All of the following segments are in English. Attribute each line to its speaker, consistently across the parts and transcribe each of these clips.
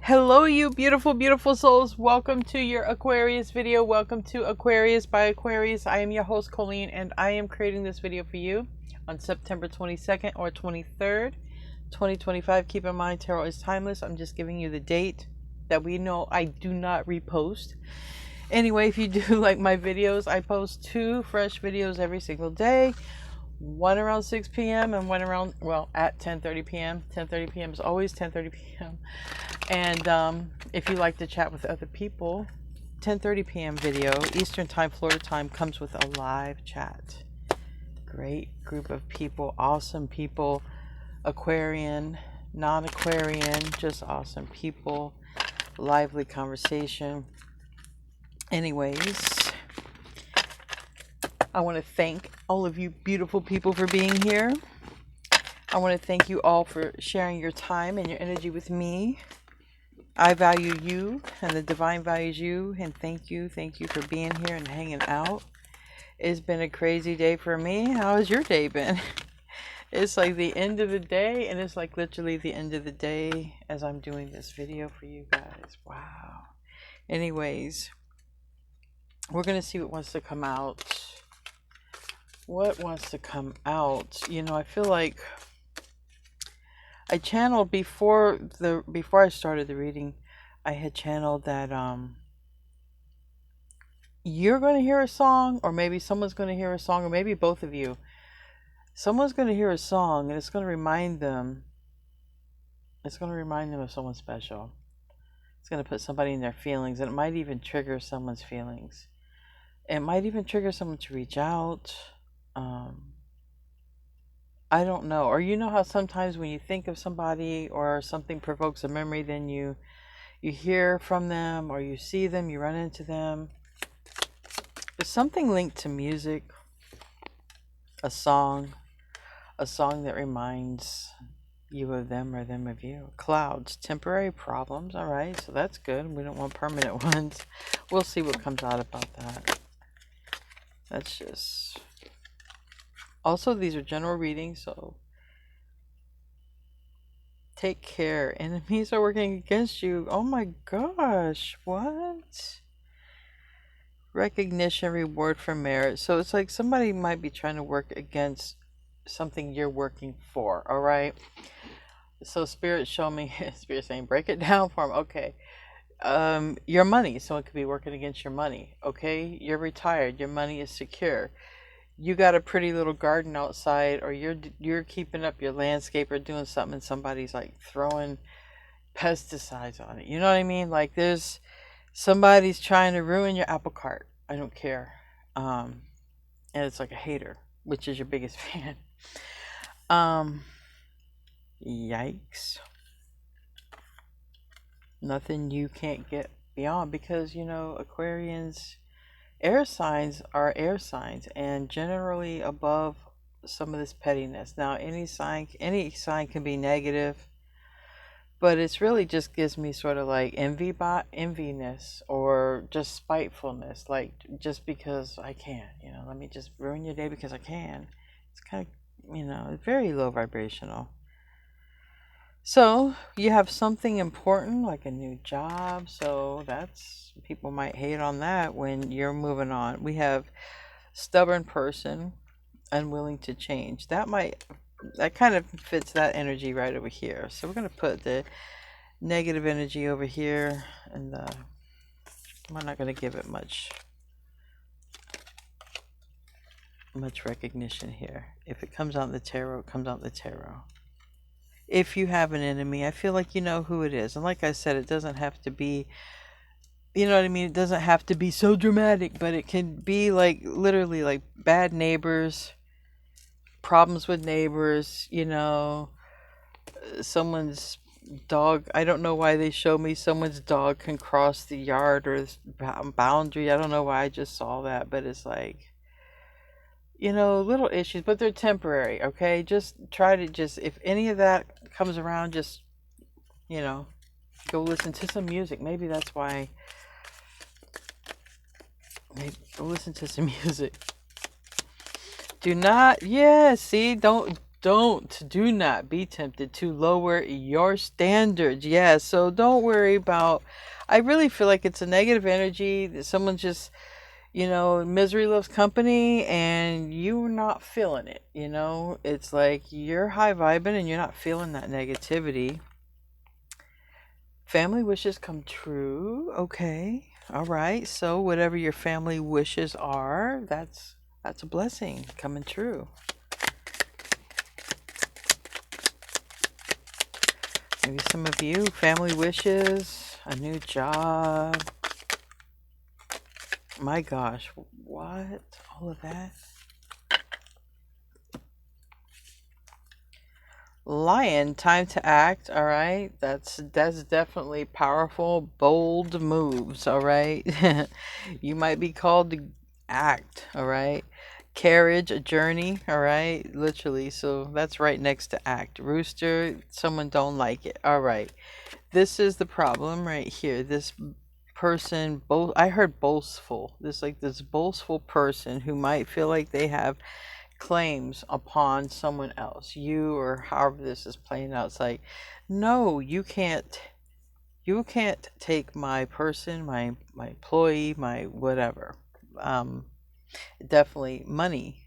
Speaker 1: Hello, you beautiful, beautiful souls. Welcome to your Aquarius video. Welcome to Aquarius by Aquarius. I am your host, Colleen, and I am creating this video for you on September 22nd or 23rd, 2025. Keep in mind, tarot is timeless. I'm just giving you the date that we know I do not repost. Anyway, if you do like my videos, I post 2 fresh videos every single day. One around 6 p.m. and one around, well, at 10:30 p.m. 10:30 p.m. is always 10:30 p.m. And if you like to chat with other people, 10:30 p.m. video, Eastern Time, Florida time, comes with a live chat. Great group of people, awesome people, Aquarian, non-Aquarian, just awesome people, lively conversation. Anyways, I want to thank all of you beautiful people for being here. I want to thank you all for sharing your time and your energy with me. I value you and the divine values you, and thank you for being here and hanging out. It's been a crazy day for me. How has your day been? It's like the end of the day, and it's like literally the end of the day as I'm doing this video for you guys. Wow. Anyways, we're going to see what wants to come out. What wants to come out? You know, I feel like I channeled before I started the reading, I had channeled that you're going to hear a song, or maybe someone's going to hear a song, or maybe both of you. Someone's going to hear a song, and it's going to remind them. It's going to remind them of someone special. It's going to put somebody in their feelings, and it might even trigger someone's feelings. It might even trigger someone to reach out. I don't know. Or you know how sometimes when you think of somebody or something provokes a memory, then you hear from them or you see them, you run into them. There's something linked to music, a song that reminds you of them or them of you. Clouds, temporary problems. All right, so that's good. We don't want permanent ones. We'll see what comes out about that. That's just... Also, these are general readings, so take care. Enemies are working against you. Oh my gosh, what? Recognition, reward for merit. So it's like somebody might be trying to work against something you're working for, all right? So Spirit show me, Spirit saying, break it down for them. Okay. Your money. Someone could be working against your money, okay? You're retired. Your money is secure. You got a pretty little garden outside, or you're keeping up your landscape or doing something, and somebody's like throwing pesticides on it. You know what I mean? Like somebody's trying to ruin your apple cart. I don't care. And it's like a hater, which is your biggest fan. Yikes. Nothing you can't get beyond, because, you know, Aquarians... Air signs are air signs, and generally above some of this pettiness. Now, any sign can be negative, but it's really just gives me sort of like enviness or just spitefulness, like just because I can, you know, let me just ruin your day because I can. It's kind of, you know, very low vibrational. So you have something important like a new job, so that's, people might hate on that when you're moving on. We have stubborn person, unwilling to change. That kind of fits that energy right over here. So we're going to put the negative energy over here, and we're not going to give it much recognition here. If it comes out in the tarot, it comes out in the tarot. If you have an enemy, I feel like you know who it is. And like I said, it doesn't have to be, you know what I mean? It doesn't have to be so dramatic, but it can be like literally like bad neighbors, problems with neighbors, you know, someone's dog. I don't know why they show me someone's dog can cross the yard or boundary. I don't know why I just saw that, but it's like, you know, little issues, but they're temporary, okay? Just try to if any of that comes around, just, you know, go listen to some music. Maybe that's why. Maybe go listen to some music. Do not, yeah, see, don't do not be tempted to lower your standards. Yeah, so don't worry about, I really feel like it's a negative energy that someone just, misery loves company and you're not feeling it. It's like you're high vibing and you're not feeling that negativity. Family wishes come true. Okay. All right. So whatever your family wishes are, that's a blessing coming true. Maybe some of you, family wishes, a new job. My gosh, what? All of that? Lion, time to act. All right, that's definitely powerful, bold moves. All right, you might be called to act. All right, carriage, a journey. All right, literally. So that's right next to act. Rooster, someone don't like it. All right, this is the problem right here. This person, I heard boastful. This boastful person who might feel like they have claims upon someone else, you, or however this is playing out. It's like, no, you can't take my person, my employee, my whatever. Definitely money,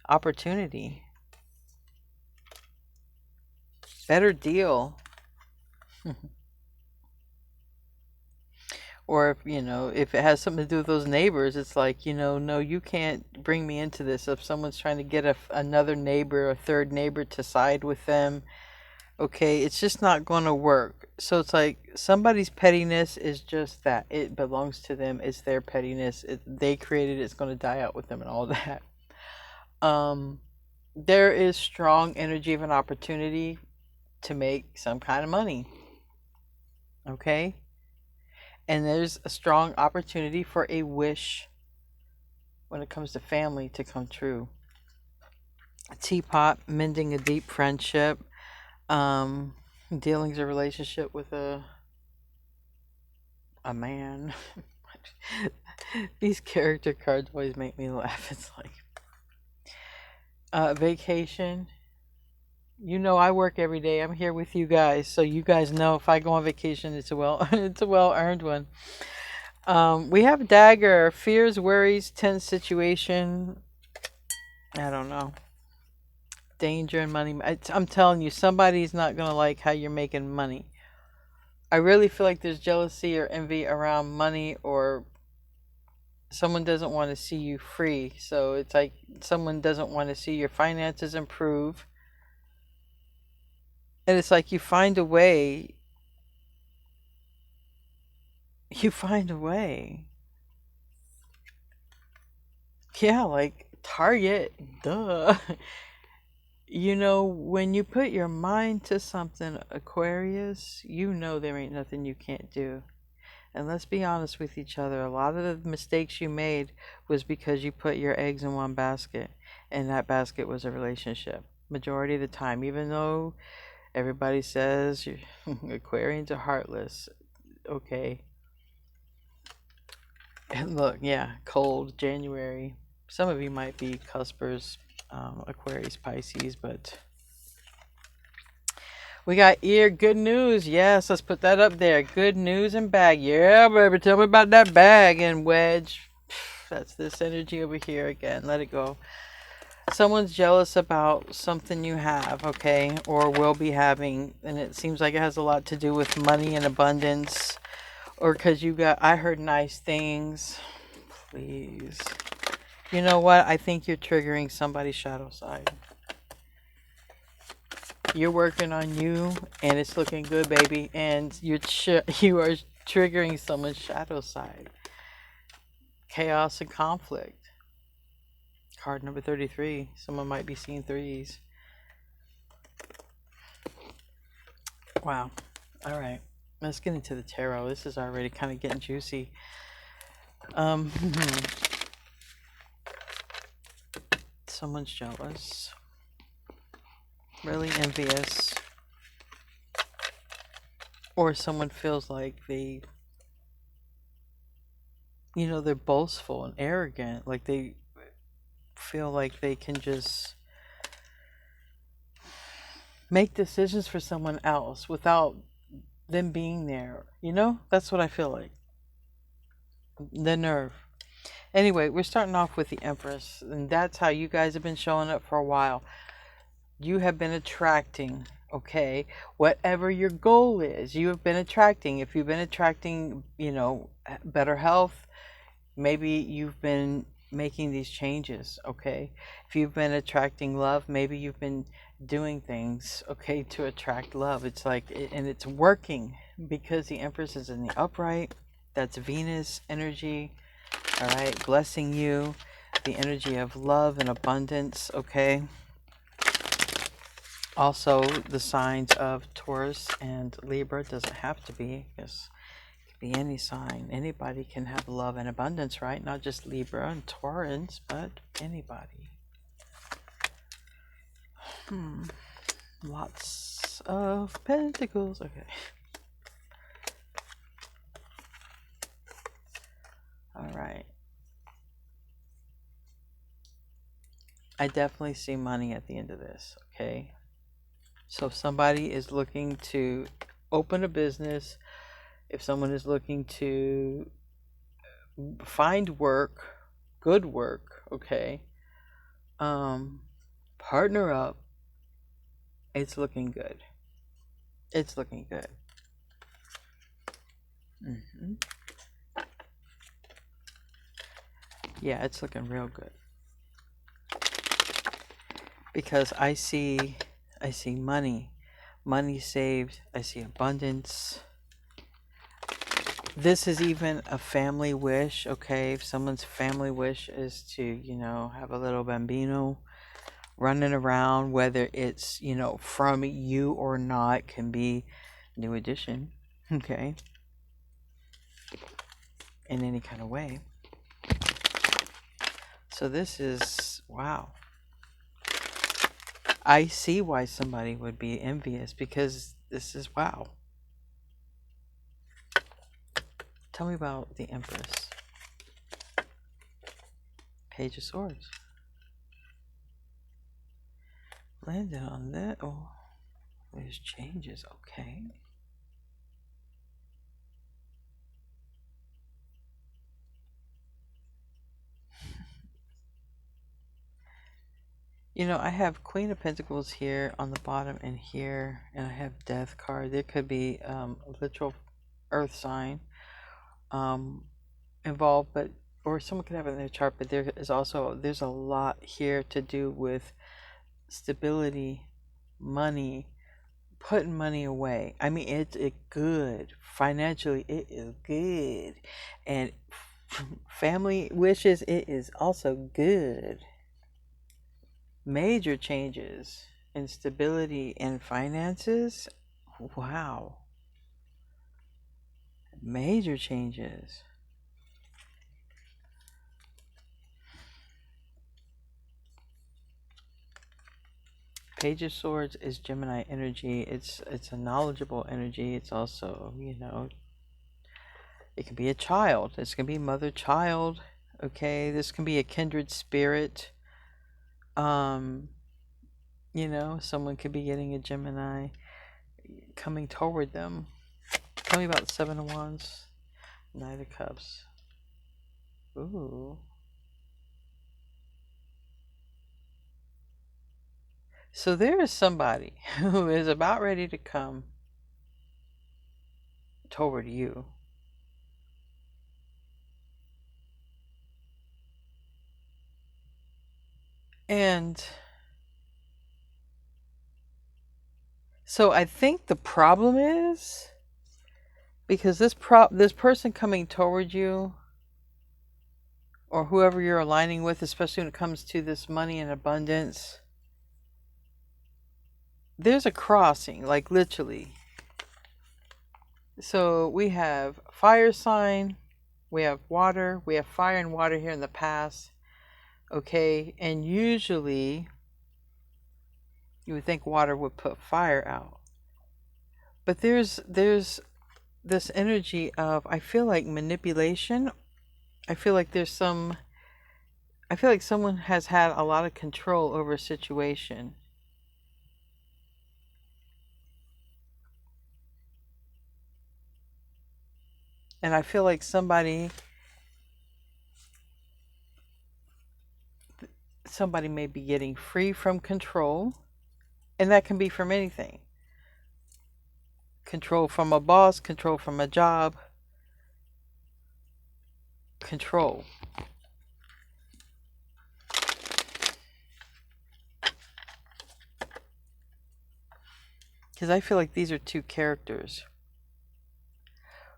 Speaker 1: opportunity, better deal. Or if it has something to do with those neighbors, it's like, no, you can't bring me into this. If someone's trying to get another neighbor, a third neighbor to side with them, okay, it's just not going to work. So it's like somebody's pettiness is just that. It belongs to them. It's their pettiness. They created it. It's going to die out with them and all that. There is strong energy of an opportunity to make some kind of money. Okay? And there's a strong opportunity for a wish when it comes to family to come true. A teapot, mending a deep friendship, dealing a relationship with a man. These character cards always make me laugh. It's like vacation. I work every day. I'm here with you guys, so you guys know if I go on vacation, it's a well earned one. We have dagger, fears, worries, tense situation. I don't know. Danger and money. I'm telling you, somebody's not gonna like how you're making money. I really feel like there's jealousy or envy around money, or someone doesn't want to see you free. So it's like someone doesn't want to see your finances improve. And it's like you find a way. You find a way. Yeah, like Target. Duh. When you put your mind to something, Aquarius, there ain't nothing you can't do. And let's be honest with each other. A lot of the mistakes you made was because you put your eggs in one basket, and that basket was a relationship. Majority of the time, even though everybody says Aquarians are heartless. Okay. And look, yeah, cold January. Some of you might be cuspers, Aquarius, Pisces, but we got good news. Yes, let's put that up there. Good news and bag. Yeah, baby, tell me about that bag. And wedge. That's this energy over here again. Let it go. Someone's jealous about something you have, okay, or will be having, and it seems like it has a lot to do with money and abundance, or because I heard nice things. Please. You know what? I think you're triggering somebody's shadow side. You're working on you, and it's looking good, baby. And you are triggering someone's shadow side. Chaos and conflict. Card number 33. Someone might be seeing threes. Wow. All right. Let's get into the tarot. This is already kind of getting juicy. Someone's jealous. Really envious. Or someone feels like they're boastful and arrogant. Like they feel like they can just make decisions for someone else without them being there. You know, that's what I feel like. The nerve. Anyway, we're starting off with the Empress, and that's how you guys have been showing up for a while. You have been attracting, okay, whatever your goal is, you have been attracting. If you've been attracting, you know, better health, maybe you've been making these changes, okay? If you've been attracting love, maybe you've been doing things, okay, to attract love. It's like, and it's working because the Empress is in the upright. That's Venus energy, all right, blessing you, the energy of love and abundance, okay? Also, the signs of Taurus and Libra. Doesn't have to be, because it could be any sign. Anybody can have love and abundance, right? Not just Libra and Taurans, but anybody. Lots of pentacles. Okay. All right. I definitely see money at the end of this, okay? So if somebody is looking to open a business, if someone is looking to find work, good work, okay, partner up, it's looking good. It's looking good. Yeah, it's looking real good. Because I see money saved, I see abundance. This is even a family wish, okay? If someone's family wish is to, you know, have a little bambino running around, whether it's, you know, from you or not, can be new addition, okay? In any kind of way. So this is, wow. I see why somebody would be envious, because this is wow. Tell me about the Empress. Page of Swords. Landed on that. Oh, there's changes. Okay. You know, I have Queen of Pentacles here on the bottom and here, and I have Death card. There could be a literal earth sign involved, but or someone could have it in their chart, but there is also, there's a lot here to do with stability, money, putting money away. I mean, it's good financially. It is good, and family wishes. It is also good. Major changes in stability and finances. Wow. Major changes. Page of Swords is Gemini energy. It's a knowledgeable energy. It's also, you know, it can be a child. This can be mother-child. Okay, this can be a kindred spirit. You know, someone could be getting a Gemini coming toward them. Tell me about the Seven of Wands, Knight of Cups. Ooh. So there is somebody who is about ready to come toward you. And so I think the problem is, because this person coming toward you, or whoever you're aligning with, especially when it comes to this money and abundance, there's a crossing, like literally. So we have fire sign, we have water, we have fire and water here in the past, okay? And usually you would think water would put fire out. But there's this energy of, I feel like, manipulation. I feel like someone has had a lot of control over a situation. And I feel like somebody may be getting free from control. And that can be from anything. Control from a boss, control from a job, control. Because I feel like these are two characters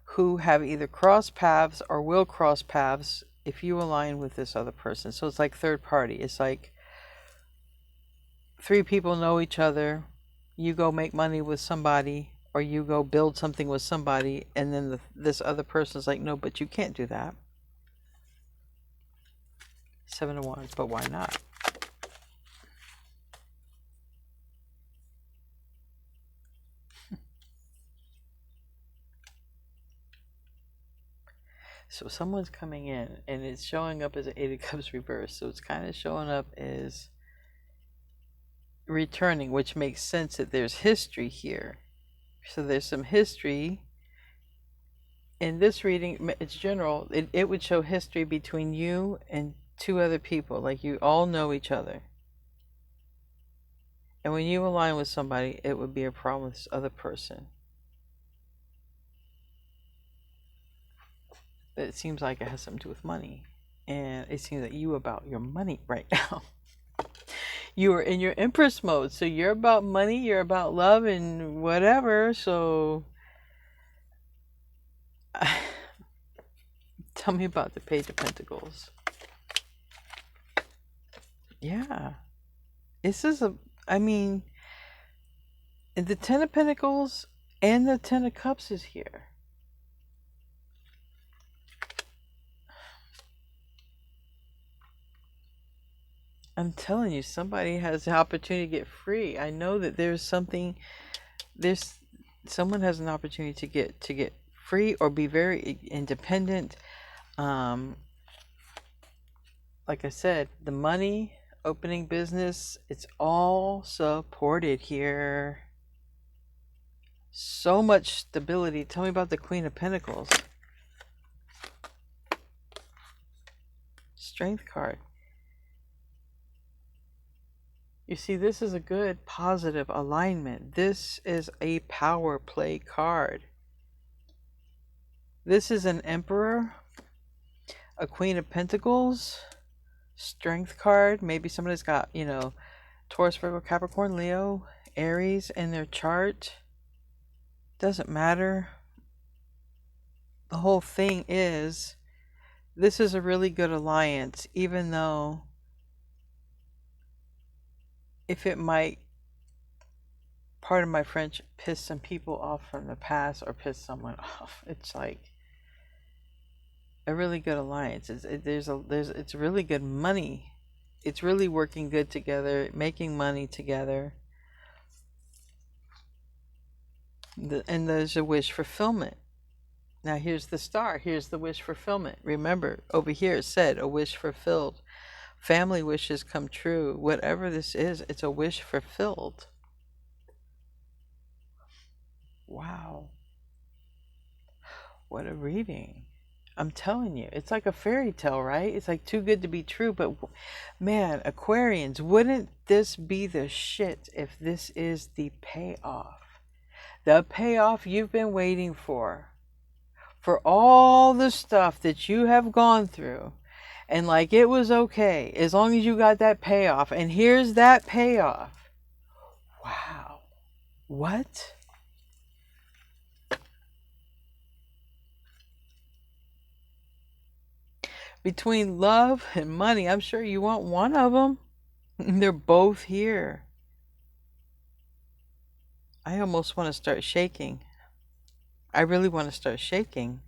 Speaker 1: who have either crossed paths or will cross paths if you align with this other person. So it's like third party. It's like three people know each other. You go make money with somebody, or you go build something with somebody, and then this other person's like, no, but you can't do that. Seven of Wands, but why not? So someone's coming in, and it's showing up as an Eight of Cups reverse. So it's kind of showing up as returning, which makes sense that there's history here. So there's some history. In this reading, it's general. It would show history between you and two other people. Like you all know each other. And when you align with somebody, it would be a problem with this other person. It seems like it has something to do with money. And it seems that you about your money right now. You are in your Empress mode. So you're about money, you're about love and whatever. So tell me about the Page of Pentacles. Yeah. This is I mean, the Ten of Pentacles and the Ten of Cups is here. I'm telling you, somebody has the opportunity to get free. I know that someone has an opportunity to get free or be very independent. Like I said, the money, opening business, it's all supported here. So much stability. Tell me about the Queen of Pentacles. Strength card. You see, this is a good positive alignment. This is a power play card. This is an Emperor, a Queen of Pentacles, Strength card. Maybe somebody's got, you know, Taurus, Virgo, Capricorn, Leo, Aries in their chart. Doesn't matter. The whole thing is, this is a really good alliance, even though if it might, pardon my French, piss some people off from the past or piss someone off. It's like a really good alliance. It's really good money. It's really working good together, making money together. And there's a wish fulfillment. Now here's the star. Here's the wish fulfillment. Remember, over here it said a wish fulfilled. Family wishes come true. Whatever this is, it's a wish fulfilled. Wow. What a reading. I'm telling you, it's like a fairy tale, right? It's like too good to be true. But man, Aquarians, wouldn't this be the shit if this is the payoff? The payoff you've been waiting for all the stuff that you have gone through. And like it was okay as long as you got that payoff. And here's that payoff. Wow. What? Between love and money, I'm sure you want one of them. They're both here. I almost want to start shaking. I really want to start shaking.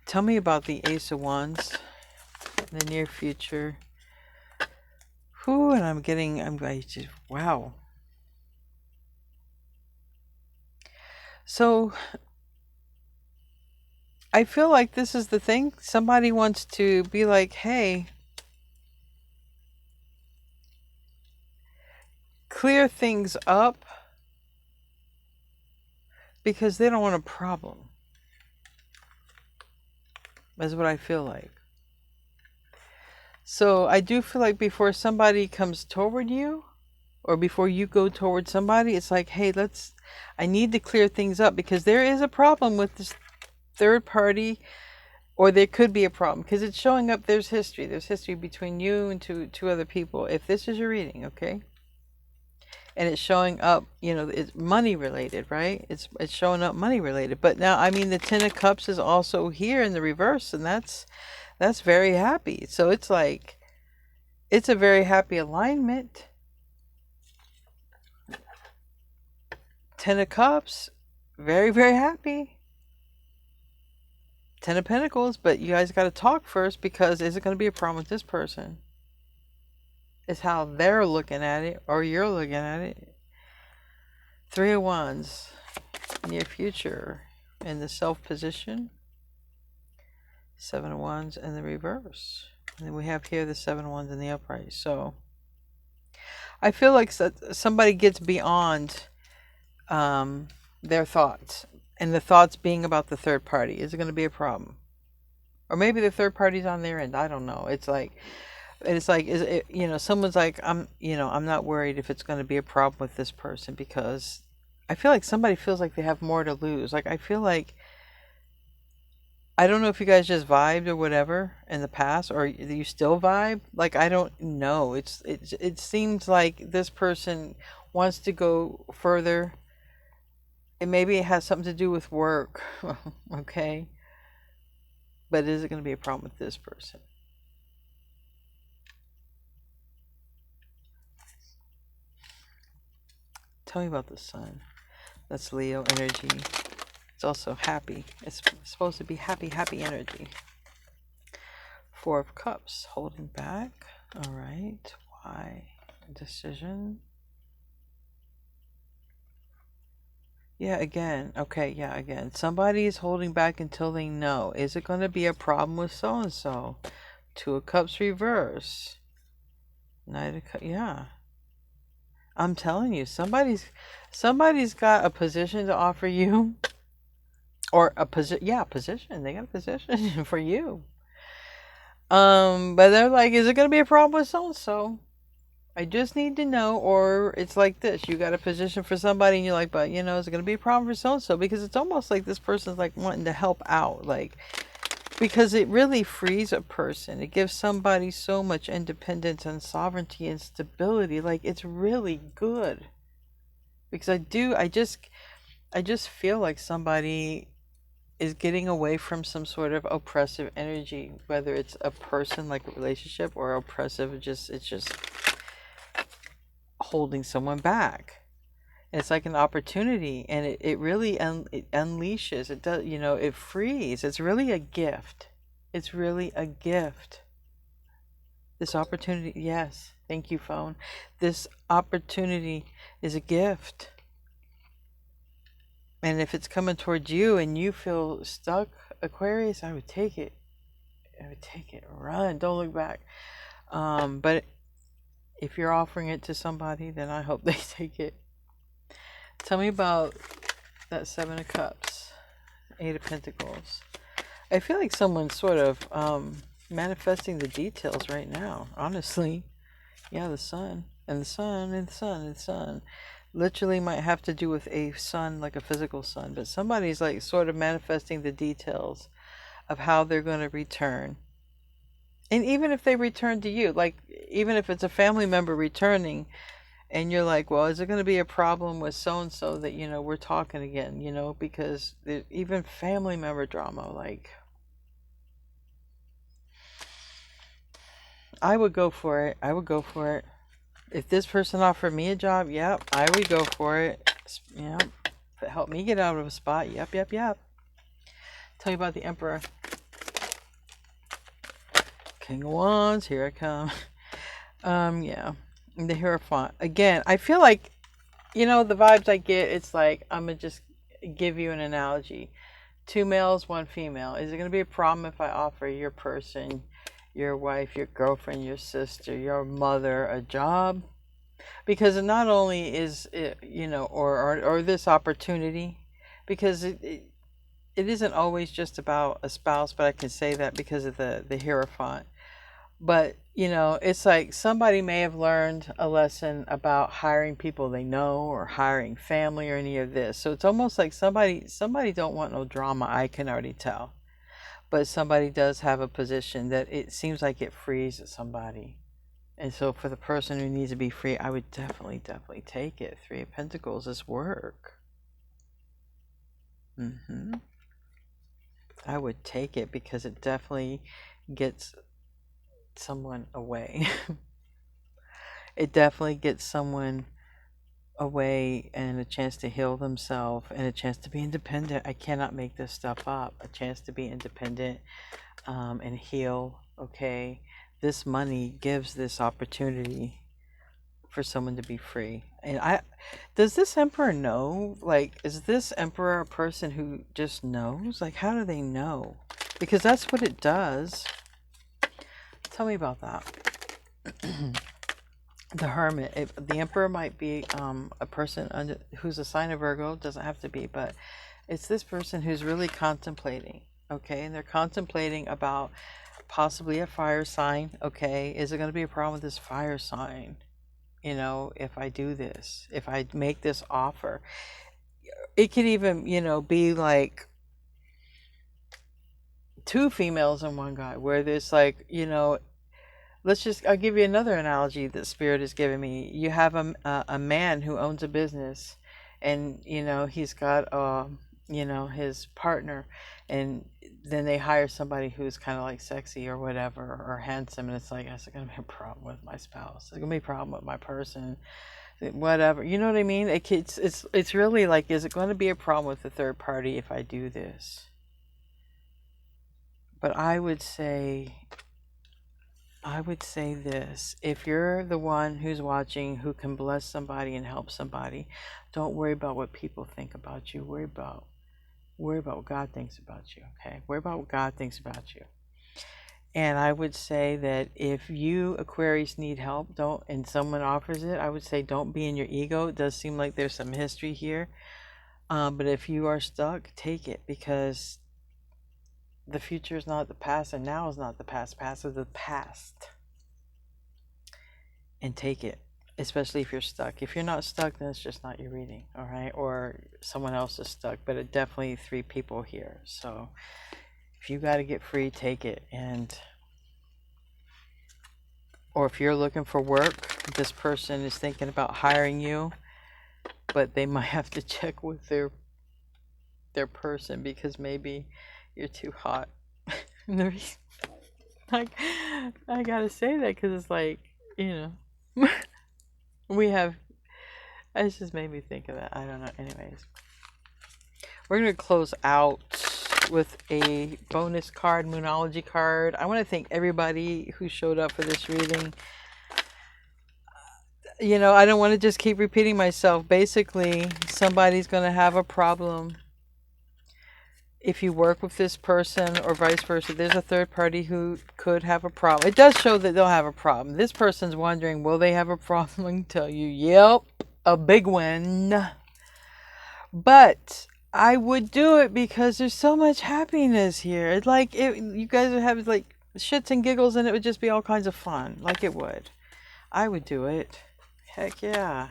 Speaker 1: Tell me about the Ace of Wands in the near future. Whew, and I'm just, wow. So, I feel like this is the thing. Somebody wants to be like, hey, clear things up. because they don't want a problem. That's what I feel like. So I do feel like before somebody comes toward you, or before you go toward somebody, it's like, hey, I need to clear things up, because there is a problem with this third party, or there could be a problem, because it's showing up. There's history between you and two other people. If this is your reading, okay, and it's showing up, it's money related, right? It's showing up money related. But now, I mean, the Ten of Cups is also here in the reverse, and that's very happy. So it's like, it's a very happy alignment. Ten of Cups, very, very happy. Ten of Pentacles, but you guys got to talk first, because is it going to be a problem with this person? It's how they're looking at it, or you're looking at it. Three of Wands, near future, in the self position. Seven of Wands in the reverse. And then we have here the Seven of Wands in the upright. So I feel like somebody gets beyond their thoughts. And the thoughts being about the third party. Is it going to be a problem? Or maybe the third party's on their end. I don't know. It's like, is it, someone's like, I'm not worried if it's going to be a problem with this person, because I feel like somebody feels like they have more to lose. Like, I feel like, I don't know if you guys just vibed or whatever in the past, or you still vibe. Like, I don't know. It seems like this person wants to go further. And maybe it has something to do with work. Okay. But is it going to be a problem with this person? Tell me about the sun. That's Leo energy. It's also happy. It's supposed to be happy energy. Four of Cups, holding back. All right. Why? Decision. Yeah, again. Okay, yeah, again. Somebody is holding back until they know. Is it going to be a problem with so-and-so? Two of Cups reverse. Knight of Cups. Yeah. I'm telling you, somebody's got a position to offer you. Or a position. They got a position for you. But they're like, is it going to be a problem with so-and-so? I just need to know. Or it's like this. You got a position for somebody and you're like, but is it going to be a problem for so-and-so? Because it's almost like this person's like wanting to help out. Like, because it really frees a person. It gives somebody so much independence and sovereignty and stability. Like, it's really good. Because I just feel like somebody is getting away from some sort of oppressive energy, whether it's a person, like a relationship, or oppressive, it's just holding someone back. And it's like an opportunity, and it really it unleashes. It does, it frees. It's really a gift. It's really a gift. This opportunity, yes, thank you, phone. This opportunity is a gift. And if it's coming towards you and you feel stuck, Aquarius, I would take it. I would take it. Run. Don't look back. But if you're offering it to somebody, then I hope they take it. Tell me about that Seven of Cups. Eight of Pentacles. I feel like someone's sort of manifesting the details right now. Honestly. Yeah, the sun. And the sun. And the sun. And the sun. Literally might have to do with a sun, like a physical sun, but somebody's like sort of manifesting the details of how they're going to return. And even if they return to you, like even if it's a family member returning and you're like, well, is it going to be a problem with so-and-so that, we're talking again, because even family member drama, like, I would go for it. I would go for it. If this person offered me a job, yep, I would go for it. Yep. If it helped me get out of a spot, yep. Tell you about the Emperor. King of Wands, here I come. Yeah. The Hierophant. Again, I feel like, the vibes I get, it's like, I'm going to just give you an analogy. 2 males, 1 female. Is it going to be a problem if I offer your person, your wife, your girlfriend, your sister, your mother a job? Because not only is it, or this opportunity, because it isn't always just about a spouse, but I can say that because of the Hierophant. But, you know, it's like somebody may have learned a lesson about hiring people they know or hiring family or any of this. So it's almost like somebody don't want no drama, I can already tell. But somebody does have a position that it seems like it frees somebody. And so for the person who needs to be free, I would definitely take it. Three of Pentacles is work. I would take it because it definitely gets someone away. It definitely gets someone away and a chance to heal themselves and a chance to be independent. I cannot make this stuff up. A chance to be independent and heal. Okay, this money gives this opportunity for someone to be free. And does this emperor know? Like, is this emperor a person who just knows? Like, how do they know? Because that's what it does. Tell me about that. The Hermit. The Emperor might be a person who's a sign of Virgo. Doesn't have to be, but it's this person who's really contemplating. Okay, and they're contemplating about possibly a fire sign. Okay, is it going to be a problem with this fire sign? You know, if I do this, if I make this offer, it could even, you know, be like two females and one guy, where there's like, you know, I'll give you another analogy that Spirit has given me. You have a man who owns a business, and, you know, he's got, you know, his partner, and then they hire somebody who's kind of like sexy or whatever, or handsome, and it's like, is it going to be a problem with my spouse? Is it going to be a problem with my person? Whatever. You know what I mean? It's really like, is it going to be a problem with the third party if I do this? But I would say this: if you're the one who's watching who can bless somebody and help somebody, don't worry about what people think about you. Worry about what God thinks about you. Okay, worry about what God thinks about you. And I would say that if you, Aquarius, need help, and someone offers it, I would say don't be in your ego. It does seem like there's some history here, but if you are stuck, take it, because the future is not the past, and now is not the past. Past is the past. And take it, especially if you're stuck. If you're not stuck, then it's just not your reading, all right? Or someone else is stuck, but it definitely three people here. So if you got to get free, take it. Or if you're looking for work, this person is thinking about hiring you, but they might have to check with their person, because maybe you're too hot. Like, I gotta say that because it's like, you know, it just made me think of that. I don't know. Anyways, we're going to close out with a bonus card, Moonology card. I want to thank everybody who showed up for this reading. You know, I don't want to just keep repeating myself. Basically, somebody's going to have a problem. If you work with this person or vice versa, there's a third party who could have a problem. It does show that they'll have a problem. This person's wondering, will they have a problem? I can tell you, yep, a big one. But I would do it because there's so much happiness here. It's like, you guys would have like shits and giggles, and it would just be all kinds of fun. Like it would. I would do it. Heck yeah.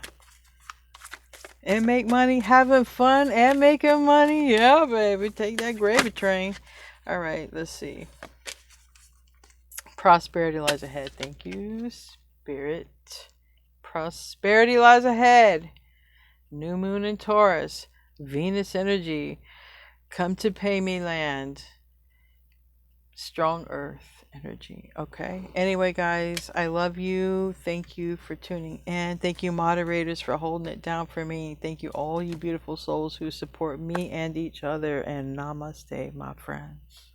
Speaker 1: And make money, having fun and making money. Yeah, baby. Take that gravy train. All right, let's see. Prosperity lies ahead. Thank you, Spirit. Prosperity lies ahead. New moon in Taurus. Venus energy. Come to pay me land. Strong earth energy. Okay. Anyway, guys, I love you. Thank you for tuning in. Thank you, moderators, for holding it down for me. Thank you, all you beautiful souls who support me and each other. And namaste, my friends.